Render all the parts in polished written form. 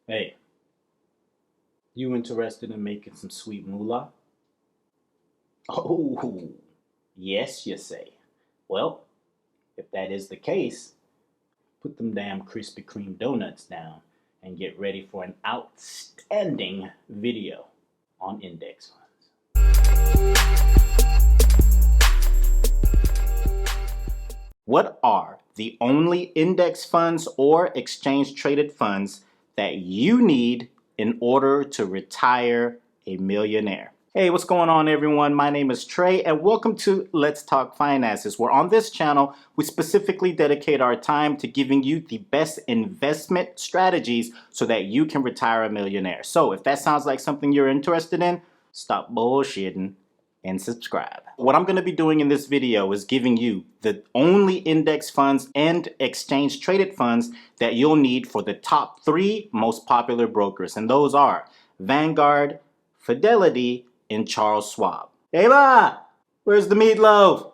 Hey, you interested in making some sweet moolah? Oh, yes, you say. Well, if that is the case, put them damn Krispy Kreme donuts down and get ready for an outstanding video on index funds. What are the only index funds or exchange traded funds that you need in order to retire a millionaire? Hey, what's going on, everyone? My name is Trey, and welcome to Let's Talk Finances, where on this channel, we specifically dedicate our time to giving you the best investment strategies so that you can retire a millionaire. So if that sounds like something you're interested in, stop bullshitting and subscribe. What I'm going to be doing in this video is giving you the only index funds and exchange traded funds that you'll need for the top 3 most popular brokers. And those are Vanguard, Fidelity, and Charles Schwab. Ava, where's the meatloaf?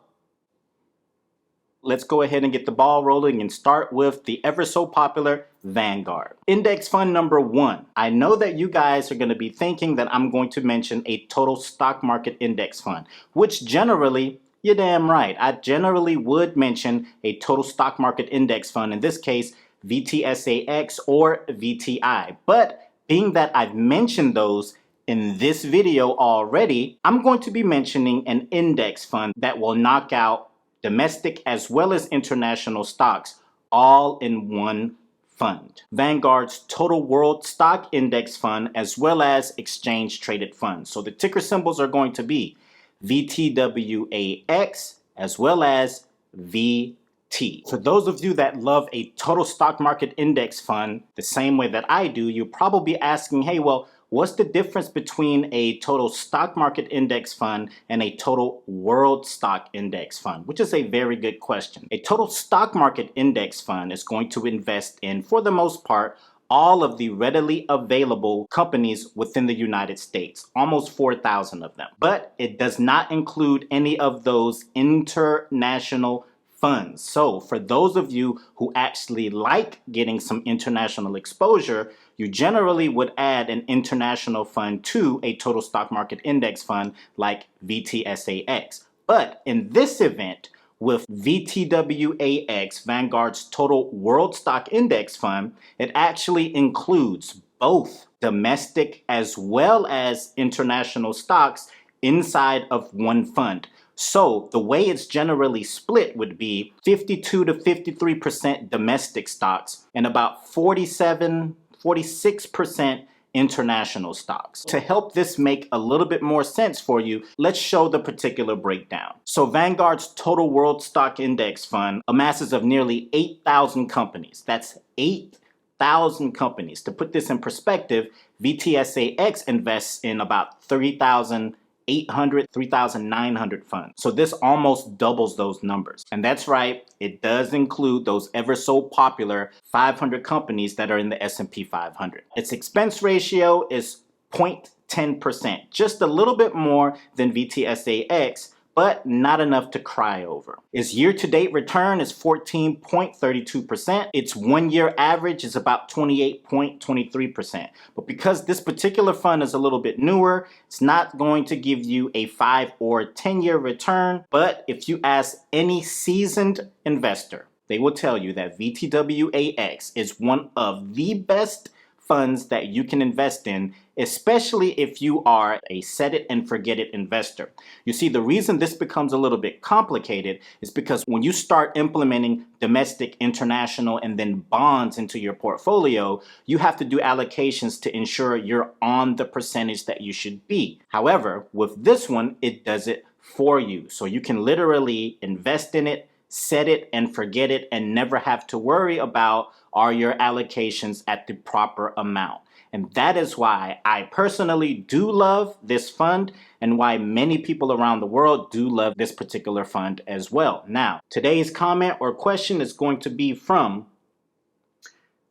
Let's go ahead and get the ball rolling and start with the ever so popular Vanguard. Index fund number 1. I know that you guys are going to be thinking that I'm going to mention a total stock market index fund, which generally, you're damn right, I generally would mention a total stock market index fund, in this case, VTSAX or VTI. But being that I've mentioned those in this video already, I'm going to be mentioning an index fund that will knock out domestic as well as international stocks all in one fund. Vanguard's Total World Stock Index Fund as well as exchange traded funds. So the ticker symbols are going to be VTWAX as well as VT. For those of you that love a total stock market index fund the same way that I do, you're probably asking, hey, well, what's the difference between a total stock market index fund and a total world stock index fund? Which is a very good question. A total stock market index fund is going to invest in, for the most part, all of the readily available companies within the United States, almost 4,000 of them. But it does not include any of those international funds. So for those of you who actually like getting some international exposure, you generally would add an international fund to a total stock market index fund like VTSAX. But in this event, with VTWAX, Vanguard's Total World Stock Index Fund, it actually includes both domestic as well as international stocks inside of one fund. So the way it's generally split would be 52 to 53% domestic stocks and about 46% international stocks. To help this make a little bit more sense for you, let's show the particular breakdown. So Vanguard's Total World Stock Index Fund amasses of nearly 8,000 companies. That's 8,000 companies. To put this in perspective, VTSAX invests in about 3,900 funds. So this almost doubles those numbers. And that's right, it does include those ever so popular 500 companies that are in the S&P 500. Its expense ratio is 0.10%, just a little bit more than VTSAX, but not enough to cry over. Its year-to-date return is 14.32%. Its one-year average is about 28.23%. But because this particular fund is a little bit newer, it's not going to give you a 5 or 10-year return. But if you ask any seasoned investor, they will tell you that VTWAX is one of the best funds that you can invest in, especially if you are a set it and forget it investor. You see, the reason this becomes a little bit complicated is because when you start implementing domestic, international, and then bonds into your portfolio, you have to do allocations to ensure you're on the percentage that you should be. However, with this one, it does it for you. So you can literally invest in it, set it and forget it, and never have to worry about are your allocations at the proper amount. And that is why I personally do love this fund and why many people around the world do love this particular fund as well. Now, today's comment or question is going to be from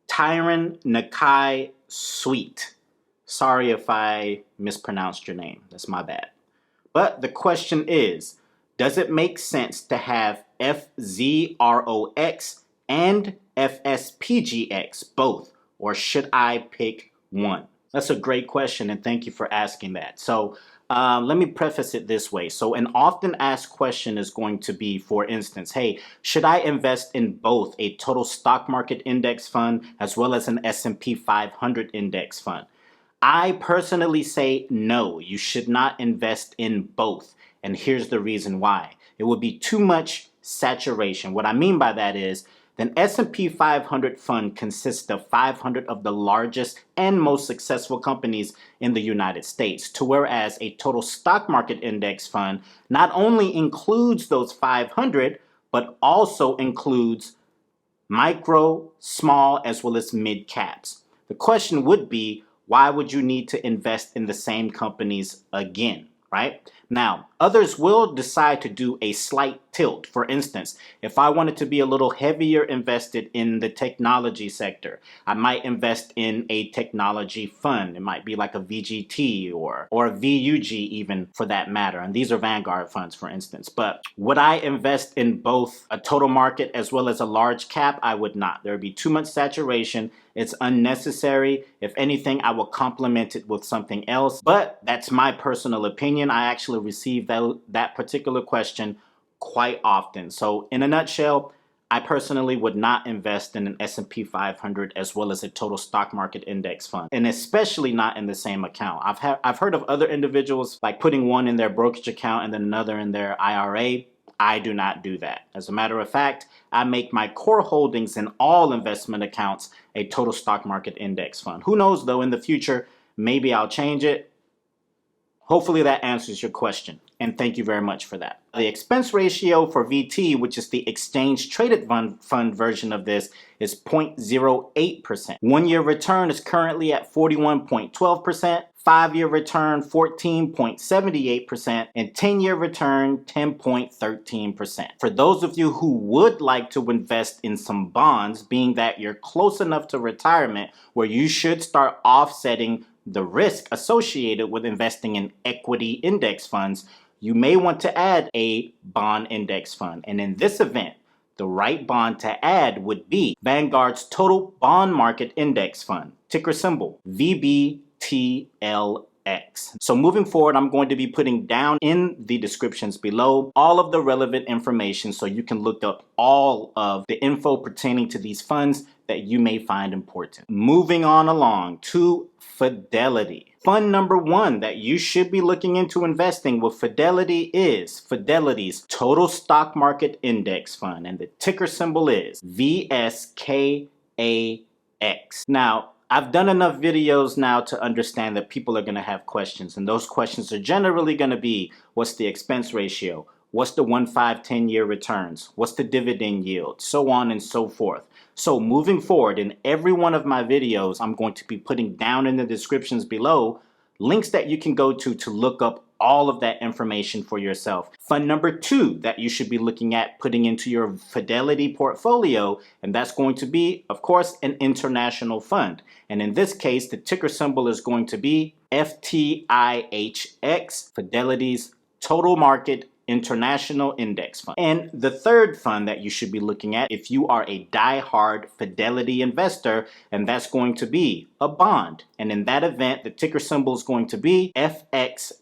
Tyron Nakai Sweet. Sorry if I mispronounced your name. That's my bad. But the question is, does it make sense to have FZROX and FSPGX both, or should I pick one? That's a great question, and thank you for asking that. So let me preface it this way. So an often asked question is going to be, for instance, hey, should I invest in both a total stock market index fund as well as an S&P 500 index fund? I personally say no, you should not invest in both. And here's the reason why. It would be too much saturation. What I mean by that is the S&P 500 fund consists of 500 of the largest and most successful companies in the United States, to whereas a total stock market index fund not only includes those 500, but also includes micro, small, as well as mid caps. The question would be, why would you need to invest in the same companies again, right? Now, others will decide to do a slight tilt. For instance, if I wanted to be a little heavier invested in the technology sector, I might invest in a technology fund. It might be like a VGT or a VUG even, for that matter. And these are Vanguard funds, for instance. But would I invest in both a total market as well as a large cap? I would not. There would be too much saturation. It's unnecessary. If anything, I will complement it with something else. But that's my personal opinion. I actually receive that particular question quite often. So in a nutshell, I personally would not invest in an S&P 500 as well as a total stock market index fund, and especially not in the same account. I've heard of other individuals like putting one in their brokerage account and then another in their IRA. I do not do that. As a matter of fact, I make my core holdings in all investment accounts a total stock market index fund. Who knows though, in the future, maybe I'll change it. Hopefully that answers your question, and thank you very much for that. The expense ratio for VT, which is the exchange traded fund version of this, is 0.08%. 1 year return is currently at 41.12%. 5-year return 14.78%, and 10-year return 10.13%. For those of you who would like to invest in some bonds, being that you're close enough to retirement where you should start offsetting the risk associated with investing in equity index funds, you may want to add a bond index fund. And in this event, the right bond to add would be Vanguard's Total Bond Market Index Fund, ticker symbol VBTLX. So moving forward, I'm going to be putting down in the descriptions below all of the relevant information so you can look up all of the info pertaining to these funds that you may find important. Moving on along to Fidelity. Fund number one that you should be looking into investing with Fidelity is Fidelity's Total Stock Market Index Fund, and the ticker symbol is VSKAX. Now, I've done enough videos now to understand that people are going to have questions, and those questions are generally going to be, what's the expense ratio? What's the 1, 5, 10-year returns? What's the dividend yield? So on and so forth. So moving forward, in every one of my videos, I'm going to be putting down in the descriptions below links that you can go to look up all of that information for yourself. Fund number two that you should be looking at putting into your Fidelity portfolio, and that's going to be, of course, an international fund. And in this case, the ticker symbol is going to be FTIHX, Fidelity's Total Market International Index Fund. And the third fund that you should be looking at if you are a die-hard Fidelity investor, and that's going to be a bond. And in that event, the ticker symbol is going to be FXNAX,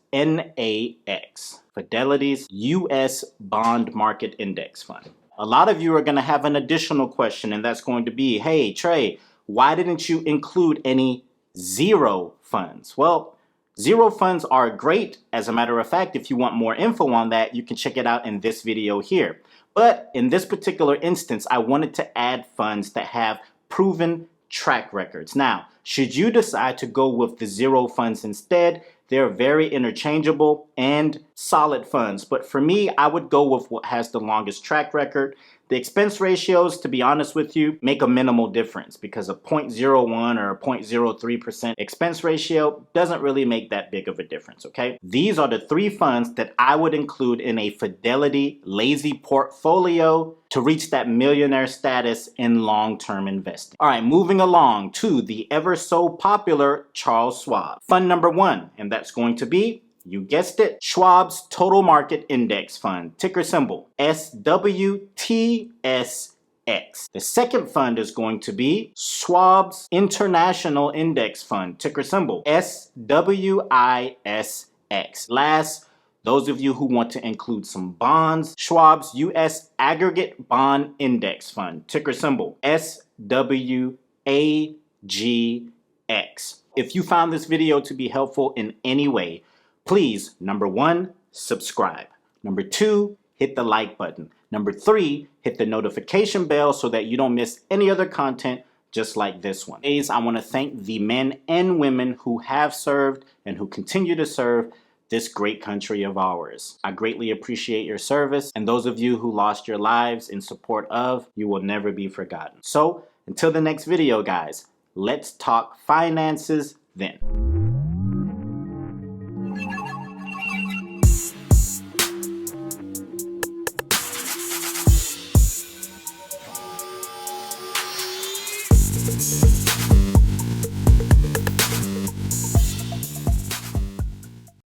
Fidelity's US Bond Market Index Fund. A lot of you are going to have an additional question, and that's going to be, hey, Trey, why didn't you include any zero funds? Well, zero funds are great. As a matter of fact, if you want more info on that, you can check it out in this video here. But in this particular instance, I wanted to add funds that have proven track records. Now, should you decide to go with the zero funds instead, they're very interchangeable and solid funds. But for me, I would go with what has the longest track record. The expense ratios, to be honest with you, make a minimal difference because a 0.01 or a 0.03% expense ratio doesn't really make that big of a difference, okay? These are the three funds that I would include in a Fidelity lazy portfolio to reach that millionaire status in long-term investing. All right, moving along to the ever so popular Charles Schwab. Fund number one, and that's going to be, you guessed it, Schwab's Total Market Index Fund, ticker symbol SWTSX. The second fund is going to be Schwab's International Index Fund, ticker symbol SWISX. Last, those of you who want to include some bonds, Schwab's US Aggregate Bond Index Fund, ticker symbol SWAGX. If you found this video to be helpful in any way, please, number 1, subscribe. Number 2, hit the like button. Number 3, hit the notification bell so that you don't miss any other content just like this one. I want to thank the men and women who have served and who continue to serve this great country of ours. I greatly appreciate your service, and those of you who lost your lives in support of, you will never be forgotten. So, until the next video, guys, let's talk finances then.